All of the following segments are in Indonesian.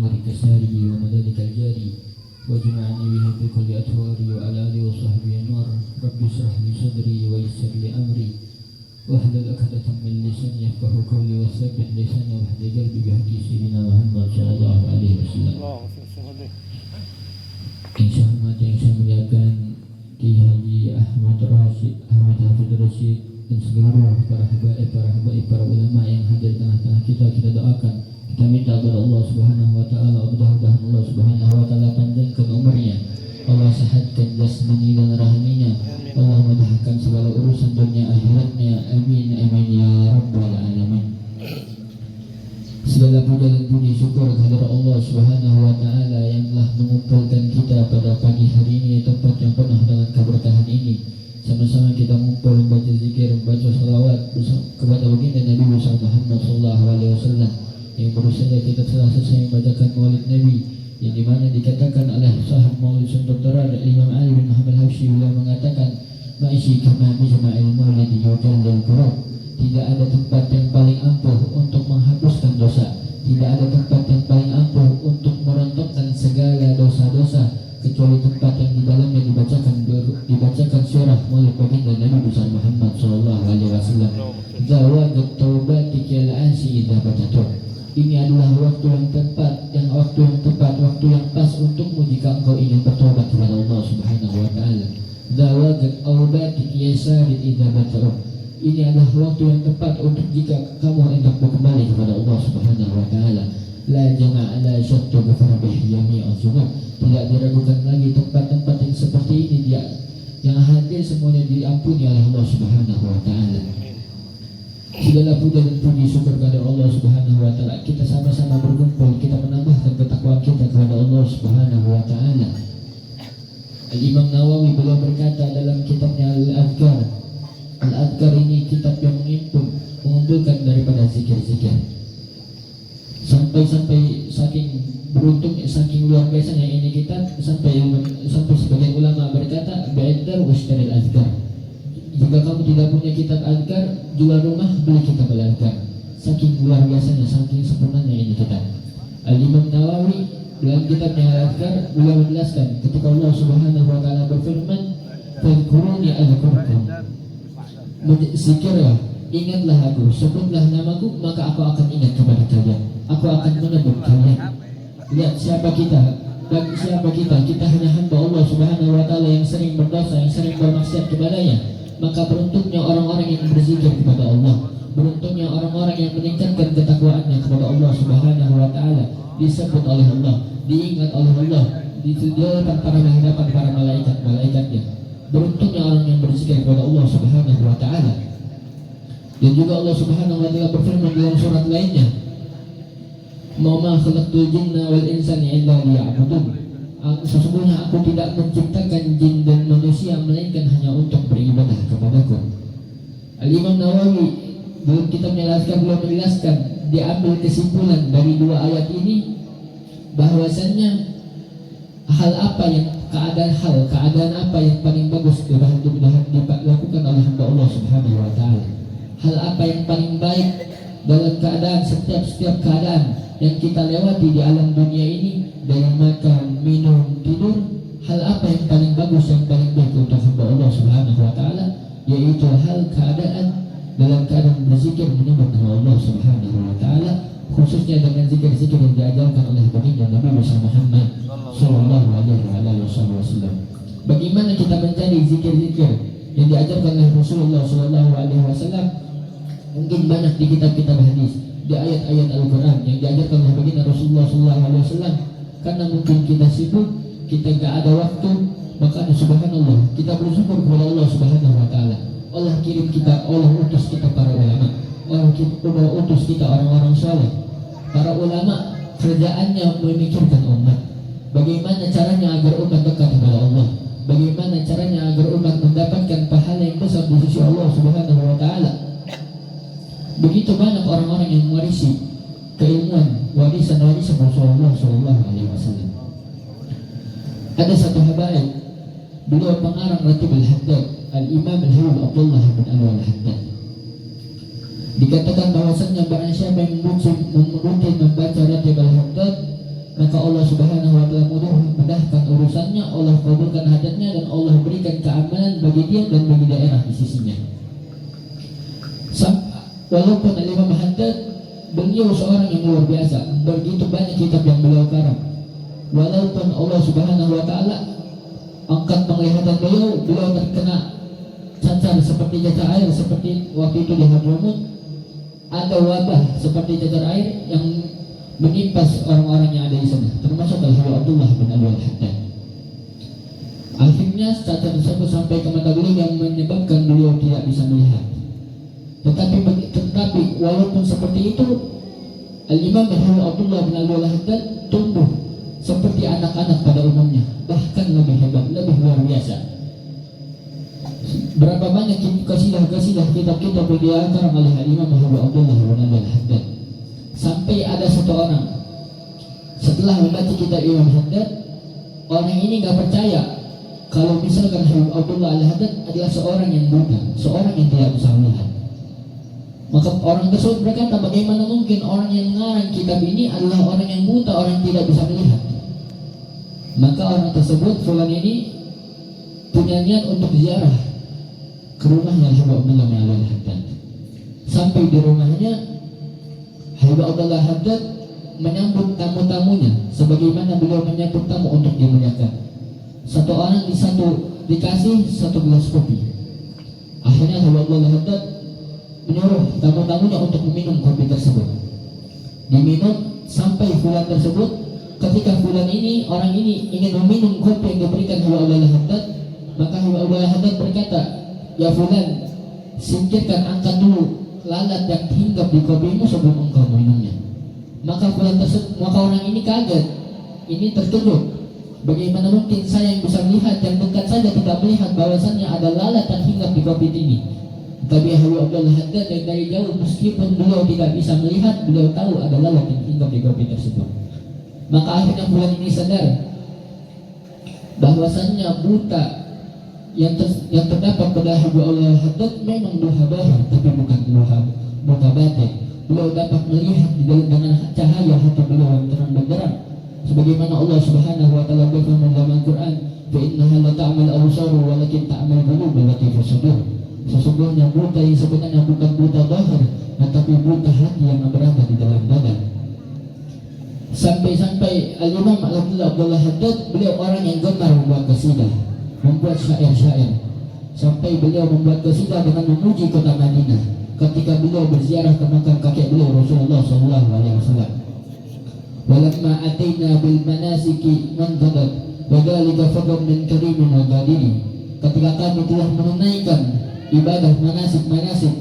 نور كساري ومدادك الجاري واجمعني بها في كل أطواري وعلى آله وصحبه نور. رب اشرح لي صدري ويسر لي أمري واحلل عقدة من لساني يفقهوا قولي وثبت لساني واهد قلبي بهدي سيدنا محمد صلى الله عليه وسلم. Insya Allah yang saya muliakan Ki Haji Ahmad Hafidh Rashid dan seluruh para habaib, para ulama yang hadir tengah-tengah kita doakan, kita minta kepada Allah Subhanahu wa taala, mudah-mudahan Allah Subhanahu wa taala panjangkan umurnya, Allah sehatkan jasmani dan rohaninya, Allah mudahkan segala urusan dunia akhiratnya, amin amin ya rabbal alamin. Segala puja dan puji syukur kepada Allah Subhanahu wa taala yang telah mengumpulkan kita pada pagi hari ini di tempat yang penuh dengan keberkahan ini. Sama-sama kita mengumpul membaca zikir, membaca salawat kepada baginda Nabi Muhammad sallallahu alaihi wasallam. Yang baru saja kita telah selesai membacakan Maulid Nabi, yang dimana dikatakan oleh sahab Maulid Suntuturar Imam Ali bin Muhammad Habsyi, beliau mengatakan ma'isyi kama bijma'il maulid yudallil qurab. Tidak ada tempat yang paling ampuh untuk menghapuskan dosa, tidak ada tempat yang paling ampuh untuk merontokkan segala dosa-dosa kecuali tempat yang di dalamnya dibacakan surah Maulid baginda Nabi Muhammad sallallahu alaihi wasallam. Zawajat taubatik ya al-asi idza batatu. Ini adalah waktu yang tepat, waktu yang pas untukmu jika engkau ingin bertobat kepada Allah Subhanahu wa taala. Zawajat taubatik ya sarid idza batatu. Ini adalah waktu yang tepat untuk jika kamu hendak kembali kepada Allah Subhanahu wa taala. La jama'a la syattu bi farbih jami'al dzunub. Tidak diragukan lagi tempat-tempat yang seperti ini yang hadir semuanya diampuni oleh Allah Subhanahu wa taala. Segala puja dan puji syukur kepada Allah Subhanahu wa taala. Kita sama-sama berkumpul, kita menambahkan ketakwaan kita kepada Allah Subhanahu wa taala. Al-Imam Nawawi beliau berkata dalam kitabnya Al-Adhkar. Al-Adhkar ini kitab yang mengumpulkan daripada zikir-zikir. Sampai saking beruntung, saking luar biasanya ini kitab, sampai sebagian ulama berkata bi'adhar washtaril adhkar. Jika kamu tidak punya kitab adhkar, jual rumah beli kitab al-adhkar. Saking luar biasanya, saking sempurnanya ini kitab. Al-Imam Nawawi dalam kitabnya al-adhkar beliau menjelaskan ketika Allah Subhanahu wa taala berfirman fadhkuruni adzkurkum. Zikirlah, ingatlah aku, sebutlah namaku, maka aku akan ingat kepada kalian, aku akan menyebut kalian. Lihat siapa kita, bagi siapa kita hanya hamba Allah Subhanahu wa taala yang sering berdosa, yang sering bermaksiat kepadanya. Maka beruntungnya orang-orang yang berzikir kepada Allah, beruntungnya orang-orang yang meningkatkan ketakwaannya kepada Allah Subhanahu wa taala, disebut oleh Allah, diingat oleh Allah, disediakan para hadapan para malaikat-malaikatnya. Beruntungnya orang yang berzikir kepada Allah Subhanahu wa taala. Dan juga Allah Subhanahu wa taala berfirman dalam surat lainnya, "Ma khalaqtul jinna wal insana illa liya'budun." Sesungguhnya aku tidak menciptakan jin dan manusia melainkan hanya untuk beribadah kepadaku. Al-Imam Nawawi dalam kitabnya Al-Adhkar beliau menjelaskan, diambil kesimpulan dari dua ayat ini bahwasannya keadaan apa yang paling bagus dilakukan oleh hamba Allah Subhanahu wa taala. Hal apa yang paling baik dalam keadaan setiap keadaan yang kita lewati di alam dunia ini, dari makan, minum, tidur, hal apa yang paling bagus, yang paling baik untuk hamba Allah Subhanahu wa taala, yaitu dalam keadaan berzikir menyebut nama Allah Subhanahu wa taala, khususnya dengan zikir-zikir yang diajarkan oleh baginda Nabi Muhammad sallallahu alaihi wasallam. Bagaimana kita mencari zikir-zikir yang diajarkan oleh Rasulullah sallallahu alaihi wasallam? Mungkin banyak di kitab-kitab hadis, di ayat-ayat Al-Qur'an yang diajarkan oleh baginda Rasulullah sallallahu alaihi wasallam. Karena mungkin kita sibuk, kita enggak ada waktu, maka subhanallah, kita bersyukur kepada Allah Subhanahu wa taala. Allah kirim kita, Allah utus kita para ulama, Allah utus kita orang-orang saleh. Para ulama kerjaannya memikirkan umat, bagaimana caranya agar umat dekat kepada Allah, bagaimana caranya agar umat mendapatkan pahala yang besar di sisi Allah Subhanahu wa taala. Begitu banyak orang-orang yang mewarisi keilmuan, warisan Rasulullah sallallahu alaihi wasallam. Ada satu habaib, beliau pengarang Ratib al-Haddad, Al-Imam Al-Habib Abdullah bin Anwar Al-Haddad. Dikatakan bahwasannya barang siapa yang rutin membaca Ratib al-Haddad, maka Allah Subhanahu wa taala mudahkan urusannya, Allah kabulkan hajatnya, dan Allah berikan keamanan bagi dia dan bagi daerah di sisinya. Walaupun Al-Imam Haddad beliau seorang yang luar biasa, begitu banyak kitab yang beliau karang, walaupun Allah Subhanahu wa taala angkat penglihatan beliau terkena cacar seperti cacar air, seperti waktu itu di Hadramut ada wabah seperti cacar air yang menimpa orang-orang yang ada di sana, termasuk Abdullah bin Abi Al-Haddad. Akhirnya cacar tersebut sampai ke mata beliau yang menyebabkan beliau tidak bisa melihat. Tetapi walaupun seperti itu, Al-Imam Abdullah bin Abi Al-Haddad tumbuh seperti anak-anak pada umumnya, bahkan lebih hebat, lebih luar biasa. Berapa banyak kasidah-kasidah kitab-kitab yang diantarkan oleh Al-Imam Abdullah bin Abi Al-Haddad. Sampai ada satu orang setelah membaca kitab Imam Haddad, orang ini gak percaya kalau misalkan Abdullah Al-Haddad adalah seorang yang buta, seorang yang tidak bisa melihat. Maka orang tersebut berkata, bagaimana mungkin orang yang mengarang kitab ini adalah orang yang buta, orang yang tidak bisa melihat. Maka orang tersebut, fulan ini punya niat untuk ziarah ke rumahnya Abdullah bin Al-Haddad. Sampai di rumahnya, Abdullah Haddad menyambut tamu-tamunya sebagaimana beliau menyambut tamu untuk dimuliakan. Satu orang dikasih satu gelas kopi. Akhirnya Abdullah Haddad menyuruh tamu-tamunya untuk meminum kopi tersebut. Diminum sampai fulan tersebut. Ketika fulan ini, orang ini ingin meminum kopi yang diberikan Abdullah Haddad, maka Abdullah Haddad berkata, ya fulan, singkirkan, angkat dulu lalat yang hinggap di kopimu sebelum engkau minumnya. Maka orang ini kaget, ini terkejut. Bagaimana mungkin saya yang bisa melihat, yang dekat saja tidak melihat bahwasannya ada lalat yang hinggap di kopi ini. Tapi Abdullah Haddad yang dari jauh, meskipun beliau tidak bisa melihat, beliau tahu ada lalat yang hinggap di kopi tersebut. Maka akhirnya bulan ini sadar bahwasannya buta yang terdapat pada Abdullah Haddad memang duha bahir, tapi bukan buta batin. Beliau dapat melihat dengan cahaya hati beliau yang terang benderang, sebagaimana Allah Subhanahu wa taala berfirman dalam Al-Qur'an, "Fa innaha la ta'mal absar walakin ta'mal qulub allati fi sudur." Sesungguhnya buta yang sebenarnya bukan buta bahir, tetapi buta hati yang berada di dalam dada. Sampai Al-Imam Abdullah Haddad, beliau orang yang gemar membuat qasidah, membuat syair-syair. Sampai beliau membuat qasidah dengan memuji kota Madinah ketika beliau berziarah ke makam kakek beliau Rasulullah SAW. Walamma ataina bil manasiki man gadad wa dzalika fadlun min karimin wa gadiri. Ketika kami telah menunaikan ibadah manasik,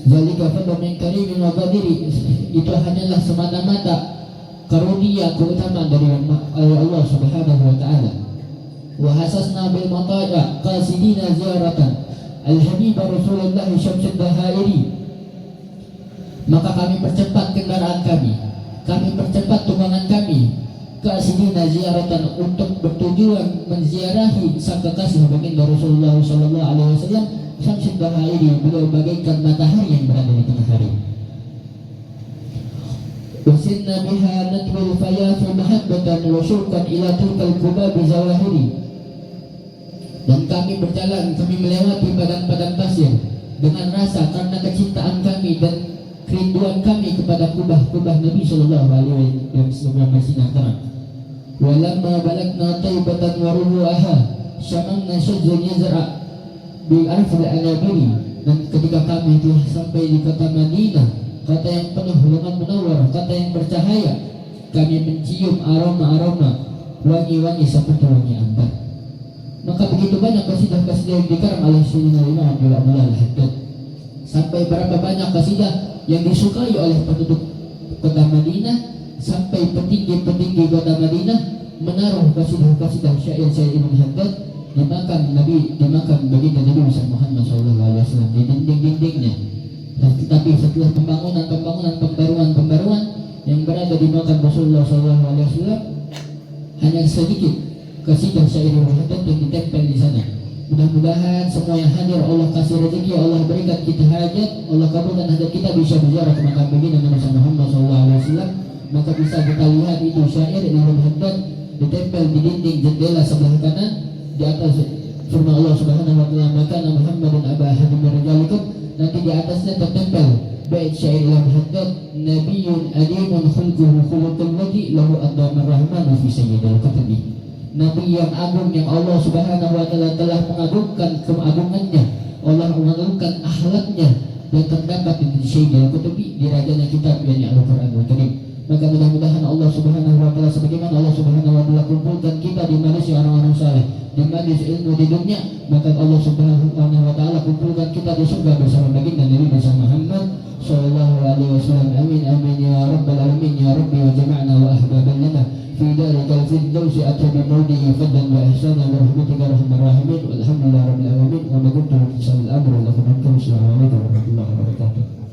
zalika fadlun min karimin wa gadiri, itu hanyalah semata-mata karunia keutamaan dari Allah Subhanahu wa taala. Wa hasasna bil mata'a qasidina ziaratan al-habib Rasulullah syamsul bahairi. Maka kami percepat kendaraan kami percepat tunggangan kami qasidina ziaratan, untuk bertujuan menziarahi sang kekasih baginda Rasulullah sallallahu alaihi wasallam syamsul bahairi, beliau bagaikan matahari yang berada di tengah hari. Wasinna biha natwil fayafi mahabbatan wa syuqan ila tilkal kubabi zawahiri. Dan kami berjalan, kami melewati padang-padang pasir dengan rasa karena kecintaan kami dan kerinduan kami kepada kubah-kubah Nabi sallallahu alaihi wasallam bersinar terang. Walamma balagna taibatan wa ruhuha syamanna syajran yazra bi arfil anabiri. Dan ketika kami telah sampai di kota Madinah, kota yang penuh dengan munawwar, kota yang bercahaya, kami mencium aroma-aroma wangi-wangi seperti wangi ambar. Maka begitu banyak kasidah-kasidah yang dikarang oleh Sayyidina Imam Abdullah Al-Haddad. Sampai berapa banyak kasidah yang disukai oleh penduduk kota Madinah, sampai petinggi-petinggi kota Madinah menaruh kasidah-kasidah syair-syair Imam Haddad di makam baginda Nabi Muhammad SAW di dinding-dindingnya. Tetapi setelah pembaruan yang berada di makam Rasulullah SAW, hanya sedikit kasidah syair Imam Haddad yang ditempel di sana. Mudah-mudahan semua yang hadir Allah kasih rezeki, Allah berikan kita hajat, Allah kabulkan hajat kita, bisa berziarah ke makam baginda Nabi Muhammad SAW maka bisa kita lihat itu syair Imam Haddad ditempel di dinding jendela sebelah kanan di atas firman Allah Subhanahu wa taala, maka Muhammadun aba ahadin min rijalikum, nanti di atasnya tertempel bait syair Imam Haddad, nabiyyun alimun khulquhu khuluqul wadi lahu adamar rahmanu fi sayyidil kutubi. Nabi yang agung yang Allah Subhanahu wa taala telah mengagungkan keagungannya, Allah mengagungkan akhlaknya, dan terdapat di sayyidil kutubi, di rajanya kitab yakni Al-Qur'anul Karim. Maka mudah-mudahan Allah Subhanahu wa taala sebagaimana Allah Subhanahu wa taala kumpulkan kita di majelis orang-orang saleh, di majelis ilmu di dunia, maka Allah Subhanahu wa taala kumpulkan kita di surga bersama baginda Nabi Muhammad sallallahu alaihi wasallam. Amin amin ya rabbal alamin ya rabbi wa jama'na wa ahbaban lana fi darikal firdausi atabi mawdihi fadlan wa ihsana wa rahmatika arhamar rahimin. Walhamdulillahi rabbil alamin wa ma kuntu fi sa'il amri lakum. Assalamualaikum warahmatullahi wabarakatuh.